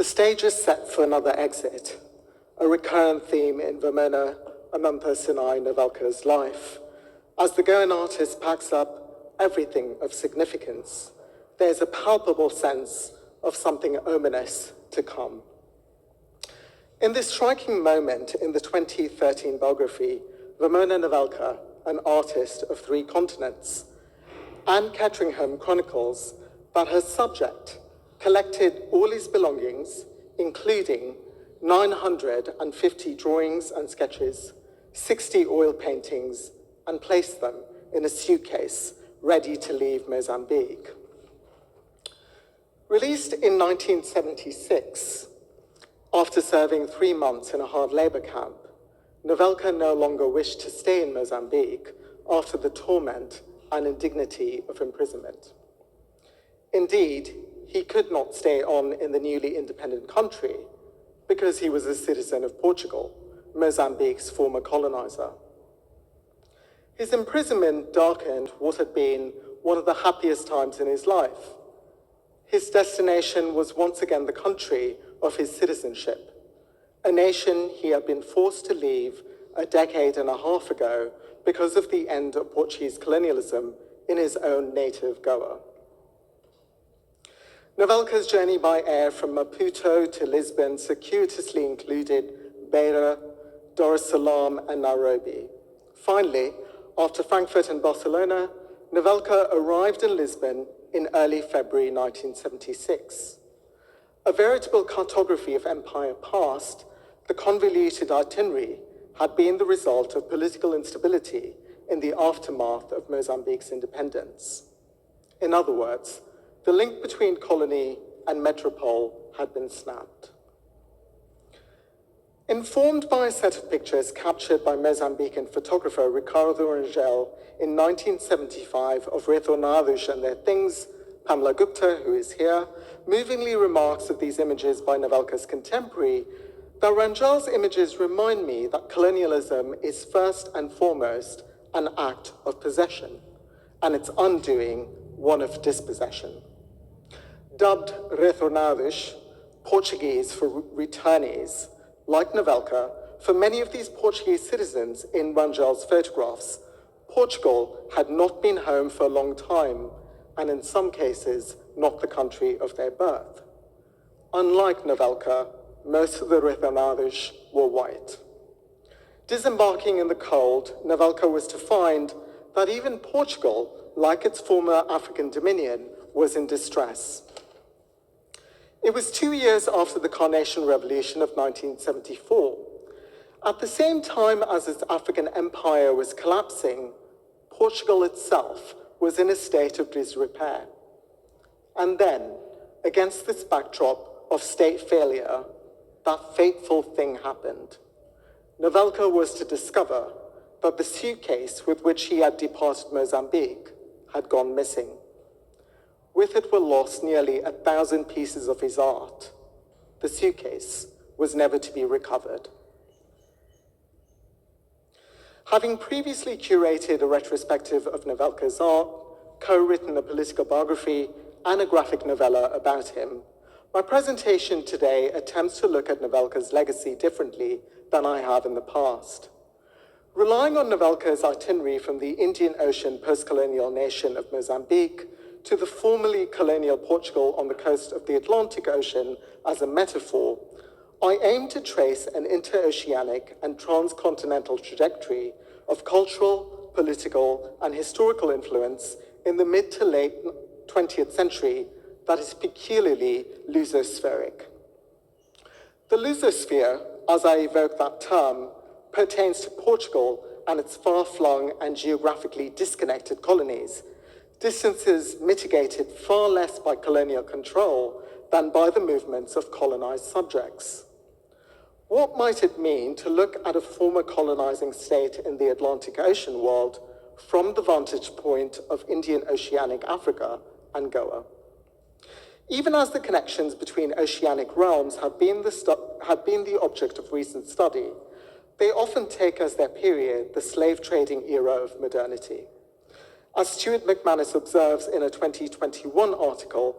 The stage is set for another exit, a recurrent theme in Vamona Navelcar's life. As the Goan artist packs up everything of significance, there's a palpable sense of something ominous to come. In this striking moment in the 2013 biography, Vamona Navelcar, an artist of 3 continents, Anne Ketteringham chronicles that her subject collected all his belongings, including 950 drawings and sketches, 60 oil paintings, and placed them in a suitcase ready to leave Mozambique. Released in 1976, after serving 3 months in a hard labor camp, Navelcar no longer wished to stay in Mozambique after the torment and indignity of imprisonment. Indeed, he could not stay on in the newly independent country because he was a citizen of Portugal, Mozambique's former colonizer. His imprisonment darkened what had been one of the happiest times in his life. His destination was once again the country of his citizenship, a nation he had been forced to leave a decade and a half ago because of the end of Portuguese colonialism in his own native Goa. Navelcar's journey by air from Maputo to Lisbon circuitously included Beira, Dar es Salaam, and Nairobi. Finally, after Frankfurt and Barcelona, Navelcar arrived in Lisbon in early February 1976. A veritable cartography of empire past, the convoluted itinerary had been the result of political instability in the aftermath of Mozambique's independence. In other words, the link between colony and metropole had been snapped. Informed by a set of pictures captured by Mozambican photographer Ricardo Rangel in 1975 of retornados and their things, Pamela Gupta, who is here, movingly remarks of these images by Navelcar's contemporary that Rangel's images remind me that colonialism is first and foremost an act of possession, and its undoing one of dispossession. Dubbed retornados, Portuguese for returnees, like Navelcar, for many of these Portuguese citizens in Rangel's photographs, Portugal had not been home for a long time, and in some cases, not the country of their birth. Unlike Navelcar, most of the retornados were white. Disembarking in the cold, Navelcar was to find that even Portugal, like its former African dominion, was in distress. It was 2 years after the Carnation Revolution of 1974. At the same time as its African empire was collapsing, Portugal itself was in a state of disrepair. And then, against this backdrop of state failure, that fateful thing happened. Navelcar was to discover that the suitcase with which he had departed Mozambique had gone missing. With it were lost nearly 1,000 pieces of his art. The suitcase was never to be recovered. Having previously curated a retrospective of Navelcar's art, co-written a political biography, and a graphic novella about him, my presentation today attempts to look at Navelcar's legacy differently than I have in the past. Relying on Navelcar's itinerary from the Indian Ocean post-colonial nation of Mozambique to the formerly colonial Portugal on the coast of the Atlantic Ocean as a metaphor, I aim to trace an interoceanic and transcontinental trajectory of cultural, political, and historical influence in the mid to late 20th century that is peculiarly lusospheric. The lusosphere, as I evoke that term, pertains to Portugal and its far-flung and geographically disconnected colonies, distances mitigated far less by colonial control than by the movements of colonized subjects. What might it mean to look at a former colonizing state in the Atlantic Ocean world from the vantage point of Indian Oceanic Africa and Goa? Even as the connections between oceanic realms have been the object of recent study, they often take as their period the slave trading era of modernity. As Stuart McManus observes in a 2021 article,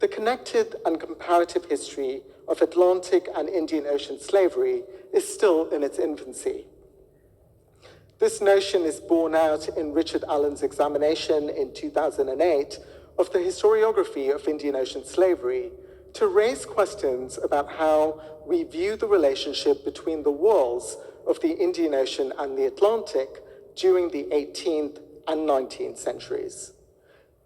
the connected and comparative history of Atlantic and Indian Ocean slavery is still in its infancy. This notion is borne out in Richard Allen's examination in 2008 of the historiography of Indian Ocean slavery to raise questions about how we view the relationship between the worlds of the Indian Ocean and the Atlantic during the 18th and 19th centuries.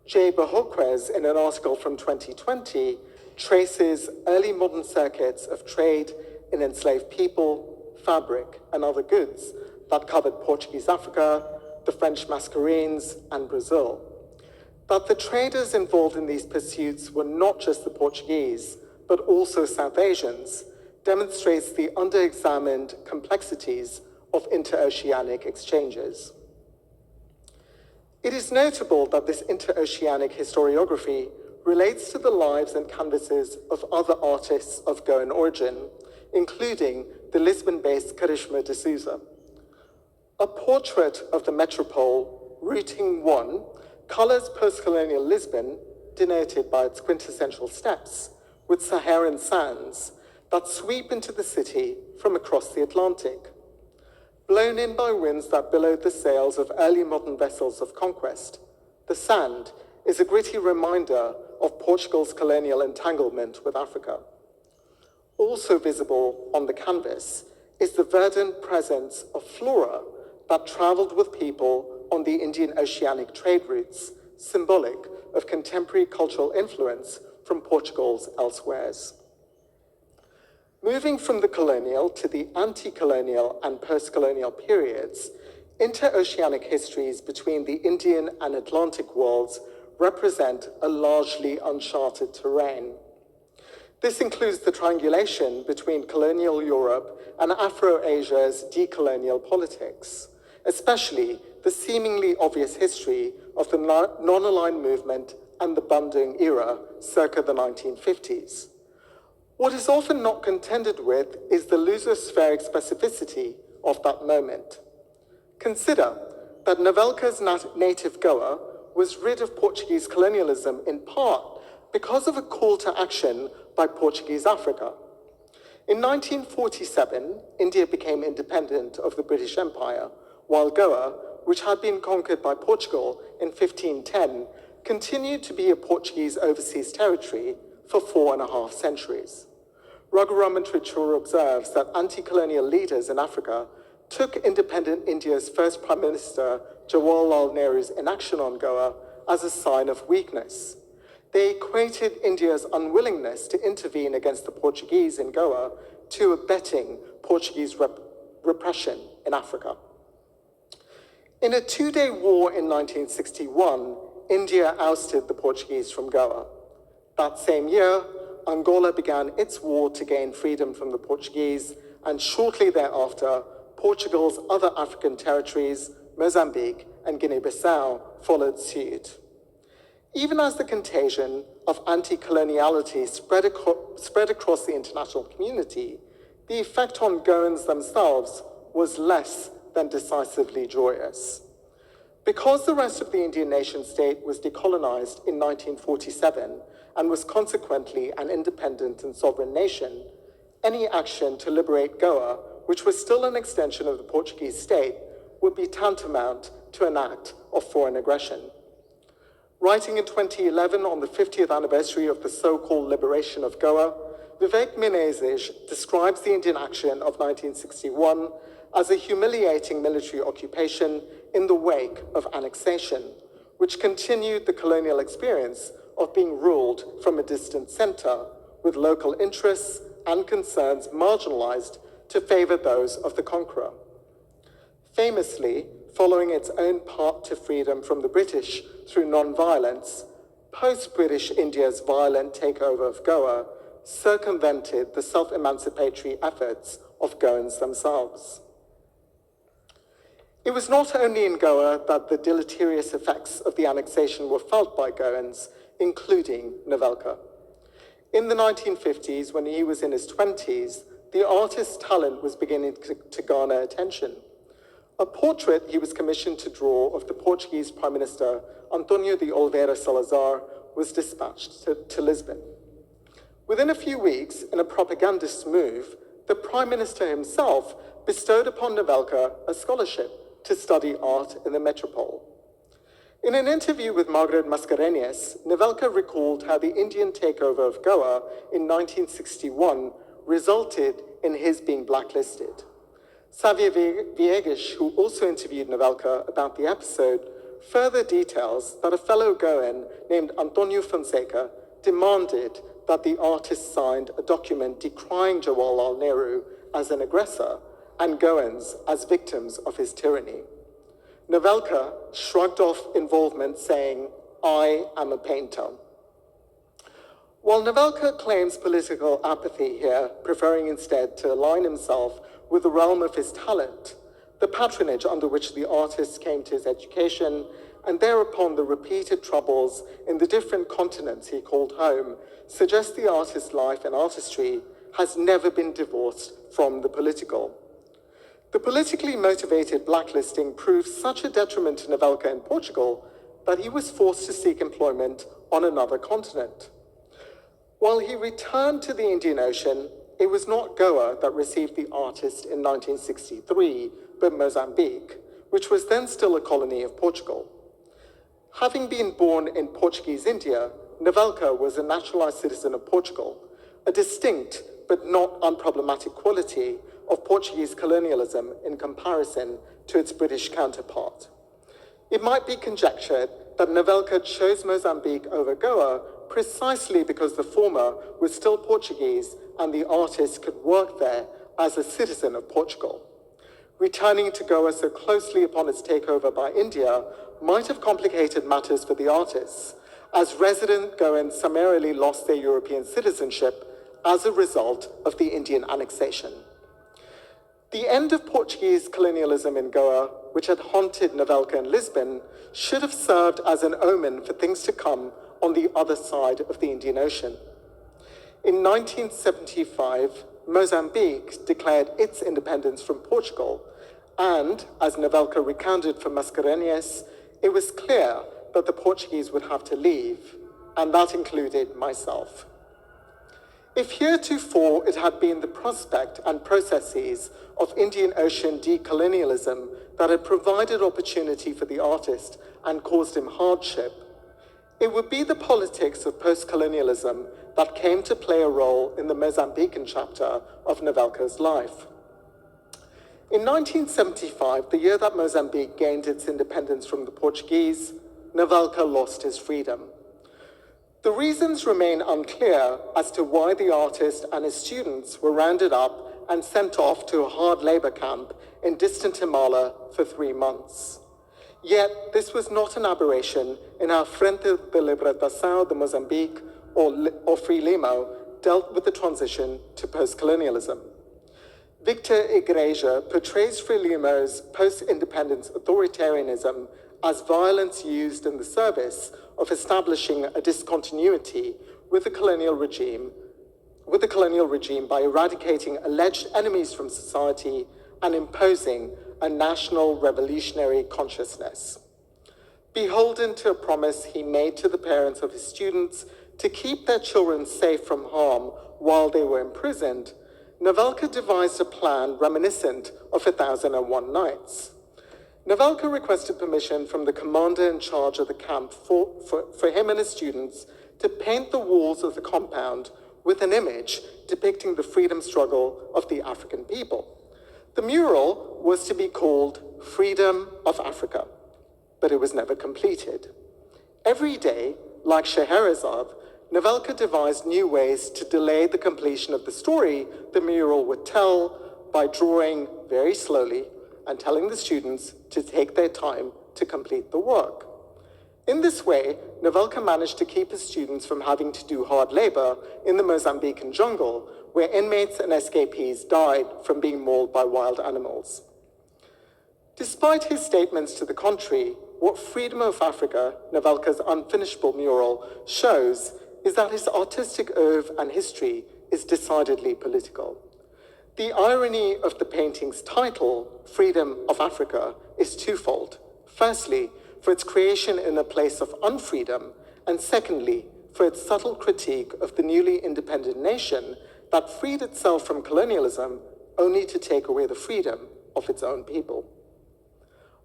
Jay Bohorquez, in an article from 2020, traces early modern circuits of trade in enslaved people, fabric, and other goods that covered Portuguese Africa, the French Mascarenes, and Brazil. But the traders involved in these pursuits were not just the Portuguese, but also South Asians, demonstrates the under-examined complexities of interoceanic exchanges. It is notable that this interoceanic historiography relates to the lives and canvases of other artists of Goan origin, including the Lisbon-based Karishma de Souza. A portrait of the metropole, Routing 1, colors post-colonial Lisbon, denoted by its quintessential steps, with Saharan sands that sweep into the city from across the Atlantic. Blown in by winds that billowed the sails of early modern vessels of conquest, the sand is a gritty reminder of Portugal's colonial entanglement with Africa. Also visible on the canvas is the verdant presence of flora that traveled with people on the Indian Oceanic trade routes, symbolic of contemporary cultural influence from Portugal's elsewheres. Moving from the colonial to the anti-colonial and post-colonial periods, interoceanic histories between the Indian and Atlantic worlds represent a largely uncharted terrain. This includes the triangulation between colonial Europe and Afro-Asia's decolonial politics, especially the seemingly obvious history of the non-aligned movement and the Bandung era circa the 1950s. What is often not contended with is the lusospheric specificity of that moment. Consider that Navelcar's native Goa was rid of Portuguese colonialism in part because of a call to action by Portuguese Africa. In 1947, India became independent of the British Empire, while Goa, which had been conquered by Portugal in 1510, continued to be a Portuguese overseas territory for 4.5 centuries. Raghuram Trichur observes that anti-colonial leaders in Africa took independent India's first Prime Minister, Jawaharlal Nehru's inaction on Goa as a sign of weakness. They equated India's unwillingness to intervene against the Portuguese in Goa to abetting Portuguese repression in Africa. In a 2-day war in 1961, India ousted the Portuguese from Goa. That same year, Angola began its war to gain freedom from the Portuguese, and shortly thereafter, Portugal's other African territories, Mozambique and Guinea-Bissau, followed suit. Even as the contagion of anti-coloniality spread across the international community, the effect on Goans themselves was less than decisively joyous. Because the rest of the Indian nation-state was decolonized in 1947 and was consequently an independent and sovereign nation, any action to liberate Goa, which was still an extension of the Portuguese state, would be tantamount to an act of foreign aggression. Writing in 2011 on the 50th anniversary of the so-called liberation of Goa, Vivek Menezes describes the Indian action of 1961 as a humiliating military occupation in the wake of annexation, which continued the colonial experience of being ruled from a distant center, with local interests and concerns marginalized to favor those of the conqueror. Famously, following its own path to freedom from the British through non-violence, post-British India's violent takeover of Goa circumvented the self-emancipatory efforts of Goans themselves. It was not only in Goa that the deleterious effects of the annexation were felt by Goans, including Navelcar. In the 1950s, when he was in his 20s, the artist's talent was beginning to garner attention. A portrait he was commissioned to draw of the Portuguese Prime Minister, António de Oliveira Salazar, was dispatched to Lisbon. Within a few weeks, in a propagandist move, the Prime Minister himself bestowed upon Navelcar a scholarship to study art in the metropole. In an interview with Margaret Mascarenhas, Navelcar recalled how the Indian takeover of Goa in 1961 resulted in his being blacklisted. Xavier Viegas, who also interviewed Navelcar about the episode, further details that a fellow Goan named Antonio Fonseca demanded that the artist signed a document decrying Jawaharlal Nehru as an aggressor and Goans as victims of his tyranny. Navelcar shrugged off involvement, saying, "I am a painter." While Navelcar claims political apathy here, preferring instead to align himself with the realm of his talent, the patronage under which the artist came to his education, and thereupon the repeated troubles in the different continents he called home, suggests the artist's life and artistry has never been divorced from the political. The politically motivated blacklisting proved such a detriment to Navelcar in Portugal that he was forced to seek employment on another continent. While he returned to the Indian Ocean, it was not Goa that received the artist in 1963, but Mozambique, which was then still a colony of Portugal. Having been born in Portuguese India, Navelcar was a naturalized citizen of Portugal, a distinct but not unproblematic quality of Portuguese colonialism in comparison to its British counterpart. It might be conjectured that Navelcar chose Mozambique over Goa precisely because the former was still Portuguese and the artist could work there as a citizen of Portugal. Returning to Goa so closely upon its takeover by India might have complicated matters for the artists, as resident Goans summarily lost their European citizenship as a result of the Indian annexation. The end of Portuguese colonialism in Goa, which had haunted Navelcar in Lisbon, should have served as an omen for things to come on the other side of the Indian Ocean. In 1975, Mozambique declared its independence from Portugal, and, as Navelcar recounted from Mascarenhas, it was clear that the Portuguese would have to leave, and that included myself. If heretofore it had been the prospect and processes of Indian Ocean decolonialism that had provided opportunity for the artist and caused him hardship, it would be the politics of postcolonialism that came to play a role in the Mozambican chapter of Navelcar's life. In 1975, the year that Mozambique gained its independence from the Portuguese, Navelcar lost his freedom. The reasons remain unclear as to why the artist and his students were rounded up and sent off to a hard labor camp in distant Himala for 3 months. Yet, this was not an aberration in how Frente de Libertação de Mozambique, or Frelimo, dealt with the transition to post-colonialism. Victor Igreja portrays Frelimo's post-independence authoritarianism as violence used in the service of establishing a discontinuity with the colonial regime by eradicating alleged enemies from society and imposing a national revolutionary consciousness. Beholden to a promise he made to the parents of his students to keep their children safe from harm while they were imprisoned, Navelcar devised a plan reminiscent of 1001 Nights. Navelcar requested permission from the commander in charge of the camp for him and his students to paint the walls of the compound with an image depicting the freedom struggle of the African people. The mural was to be called Freedom of Africa, but it was never completed. Every day, like Scheherazade, Navelcar devised new ways to delay the completion of the story the mural would tell by drawing very slowly and telling the students to take their time to complete the work. In this way, Navelcar managed to keep his students from having to do hard labor in the Mozambican jungle, where inmates and escapees died from being mauled by wild animals. Despite his statements to the contrary, what Freedom of Africa, Navelcar's unfinishable mural, shows is that his artistic oeuvre and history is decidedly political. The irony of the painting's title, Freedom of Africa, is twofold. Firstly, for its creation in a place of unfreedom, and secondly, for its subtle critique of the newly independent nation that freed itself from colonialism only to take away the freedom of its own people.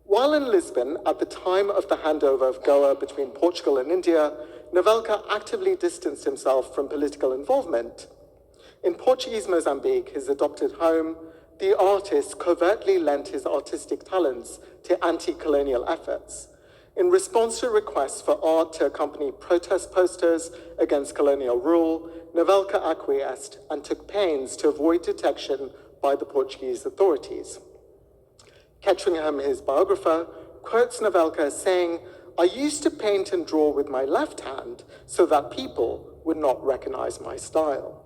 While in Lisbon, at the time of the handover of Goa between Portugal and India, Navelcar actively distanced himself from political involvement. In Portuguese Mozambique, his adopted home, the artist covertly lent his artistic talents to anti-colonial efforts. In response to requests for art to accompany protest posters against colonial rule, Navelcar acquiesced and took pains to avoid detection by the Portuguese authorities. Ketringham, his biographer, quotes Navelcar as saying, "I used to paint and draw with my left hand so that people would not recognize my style."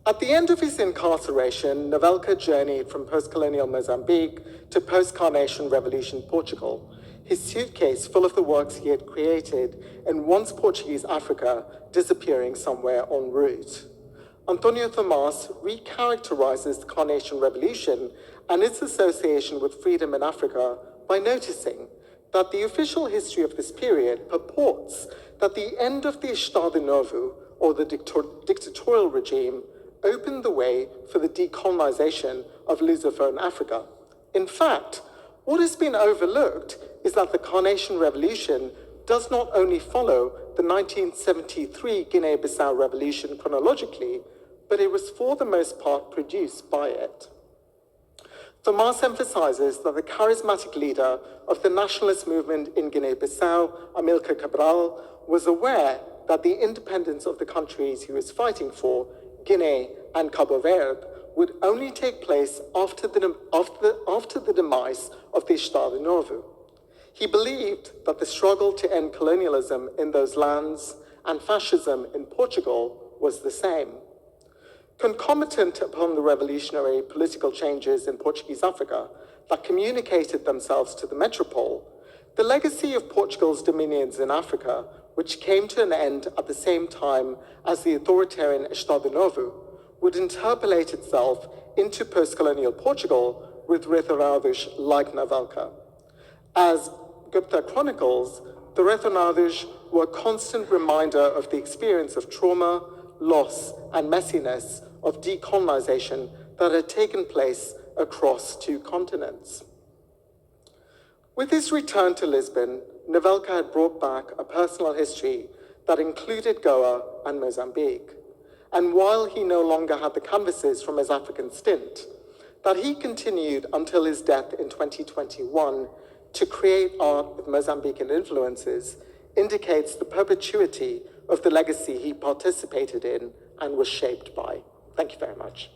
At the end of his incarceration, Navelcar journeyed from post-colonial Mozambique to post-Carnation Revolution Portugal, his suitcase full of the works he had created in once Portuguese Africa disappearing somewhere en route. Antonio Tomás recharacterizes the Carnation Revolution and its association with freedom in Africa by noticing that the official history of this period purports that the end of the Estado Novo, or the dictatorial regime, opened the way for the decolonization of Lusophone Africa. In fact, what has been overlooked is that the Carnation Revolution does not only follow the 1973 Guinea-Bissau Revolution chronologically, but it was for the most part produced by it. Tomás emphasizes that the charismatic leader of the nationalist movement in Guinea-Bissau, Amílcar Cabral, was aware that the independence of the countries he was fighting for, Guinea and Cabo Verde, would only take place after the demise of the Estado Novo. He believed that the struggle to end colonialism in those lands and fascism in Portugal was the same. Concomitant upon the revolutionary political changes in Portuguese Africa that communicated themselves to the metropole, the legacy of Portugal's dominions in Africa, which came to an end at the same time as the authoritarian Estado Novo, would interpolate itself into post-colonial Portugal with retornados like Navelcar. As Gupta chronicles, the retornados were a constant reminder of the experience of trauma, loss, and messiness of decolonization that had taken place across two continents. With his return to Lisbon, Navelcar had brought back a personal history that included Goa and Mozambique. And while he no longer had the canvases from his African stint, that he continued until his death in 2021 to create art with Mozambican influences indicates the perpetuity of the legacy he participated in and was shaped by. Thank you very much.